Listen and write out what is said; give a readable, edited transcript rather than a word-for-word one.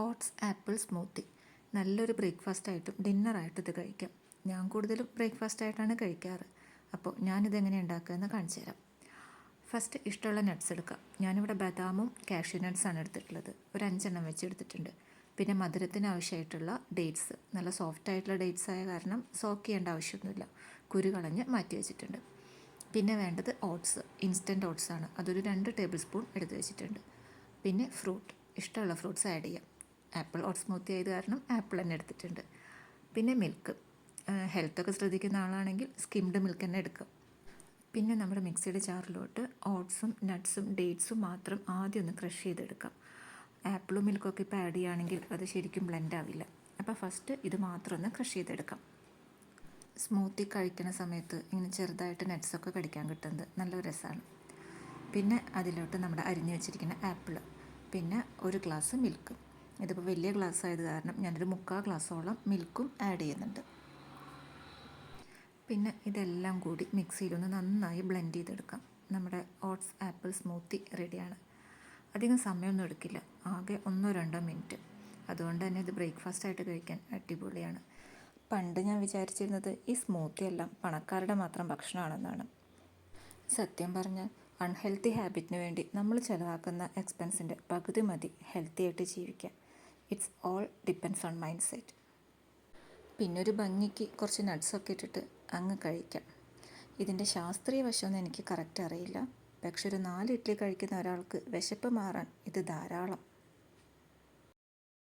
Oats apple smoothie നല്ലൊരു ബ്രേക്ക്ഫാസ്റ്റായിട്ടും ഡിന്നറായിട്ടും ഇത് കഴിക്കാം. ഞാൻ കൂടുതലും ബ്രേക്ക്ഫാസ്റ്റായിട്ടാണ് കഴിക്കാറ്. അപ്പോൾ ഞാനിതെങ്ങനെ ഉണ്ടാക്കുകയെന്ന് കാണിച്ചു തരാം. ഫസ്റ്റ് ഇഷ്ടമുള്ള നട്ട്സ് എടുക്കാം. ഞാനിവിടെ ബദാമും കാഷ്യൂ നട്ട്സാണ് എടുത്തിട്ടുള്ളത്. ഒരു 5 വെച്ച് എടുത്തിട്ടുണ്ട്. പിന്നെ മധുരത്തിന് ആവശ്യമായിട്ടുള്ള ഡേറ്റ്സ്, നല്ല സോഫ്റ്റ് ആയിട്ടുള്ള ഡേറ്റ്സ് ആയ കാരണം സോക്ക് ചെയ്യേണ്ട ആവശ്യമൊന്നുമില്ല. കുരു കളഞ്ഞ് മാറ്റി വെച്ചിട്ടുണ്ട്. പിന്നെ വേണ്ടത് ഓട്സ്, ഇൻസ്റ്റൻറ്റ് ഓട്സാണ്. അതൊരു 2 ടേബിൾ സ്പൂൺ എടുത്ത് വെച്ചിട്ടുണ്ട്. പിന്നെ ഫ്രൂട്ട്, ഇഷ്ടമുള്ള ഫ്രൂട്ട്സ് ആഡ് ചെയ്യാം. ആപ്പിൾ ഓട്സ് സ്മൂത്തി ആയത് കാരണം ആപ്പിൾ തന്നെ എടുത്തിട്ടുണ്ട്. പിന്നെ മിൽക്ക്, ഹെൽത്തൊക്കെ ശ്രദ്ധിക്കുന്ന ആളാണെങ്കിൽ സ്കിംഡ് മിൽക്ക് തന്നെ എടുക്കാം. പിന്നെ നമ്മുടെ മിക്സിയുടെ ജാറിലോട്ട് ഓട്സും നട്ട്സും ഡേറ്റ്സും മാത്രം ആദ്യം ഒന്ന് ക്രഷ് ചെയ്തെടുക്കാം. ആപ്പിളും മിൽക്കൊക്കെ ഇപ്പോൾ ആഡ് ചെയ്യുകയാണെങ്കിൽ അത് ശരിക്കും ബ്ലെൻഡ് ആവില്ല. അപ്പോൾ ഫസ്റ്റ് ഇത് മാത്രം ഒന്ന് ക്രഷ് ചെയ്തെടുക്കാം. സ്മൂത്തി കഴിക്കുന്ന സമയത്ത് ഇങ്ങനെ ചെറുതായിട്ട് നട്ട്സൊക്കെ കടിക്കാൻ കിട്ടുന്നത് നല്ല രസമാണ്. പിന്നെ അതിലോട്ട് നമ്മുടെ അരിഞ്ഞു വെച്ചിരിക്കുന്ന ആപ്പിൾ, പിന്നെ ഒരു ഗ്ലാസ് മിൽക്ക്. ഇതിപ്പോൾ വലിയ ഗ്ലാസ് ആയത് കാരണം ഞാനൊരു 3/4 ഗ്ലാസോളം മിൽക്കും ആഡ് ചെയ്യുന്നുണ്ട്. പിന്നെ ഇതെല്ലാം കൂടി മിക്സിയിലൊന്ന് നന്നായി ബ്ലെൻഡ് ചെയ്തെടുക്കാം. നമ്മുടെ ഓട്സ് ആപ്പിൾ സ്മൂത്തി റെഡിയാണ്. അധികം സമയമൊന്നും എടുക്കില്ല, ആകെ 1-2 മിനിറ്റ്. അതുകൊണ്ട് തന്നെ ഇത് ബ്രേക്ക്ഫാസ്റ്റായിട്ട് കഴിക്കാൻ അടിപൊളിയാണ്. പണ്ട് ഞാൻ വിചാരിച്ചിരുന്നത് ഈ സ്മൂത്തി എല്ലാം പണക്കാരുടെ മാത്രം ഭക്ഷണമാണെന്നാണ്. സത്യം പറഞ്ഞാൽ അൺഹെൽത്തി ഹാബിറ്റിന് വേണ്ടി നമ്മൾ ചിലവാക്കുന്ന എക്സ്പെൻസിൻ്റെ പകുതി മതി ഹെൽത്തി ആയിട്ട് ജീവിക്കാൻ. It's all depends on mind set. പിന്നെ ഒരു ഭംഗിക്ക് കുറച്ച് നട്ട്സൊക്കെ ഇട്ടിട്ട് അങ്ങ് കഴിക്കാം. ഇതിൻ്റെ ശാസ്ത്രീയ വശമൊന്നും എനിക്ക് കറക്റ്റ് അറിയില്ല. പക്ഷെ ഒരു 4 ഇഡ്ഡലി കഴിക്കുന്ന ഒരാൾക്ക് വിശപ്പ് മാറാൻ ഇത് ധാരാളം.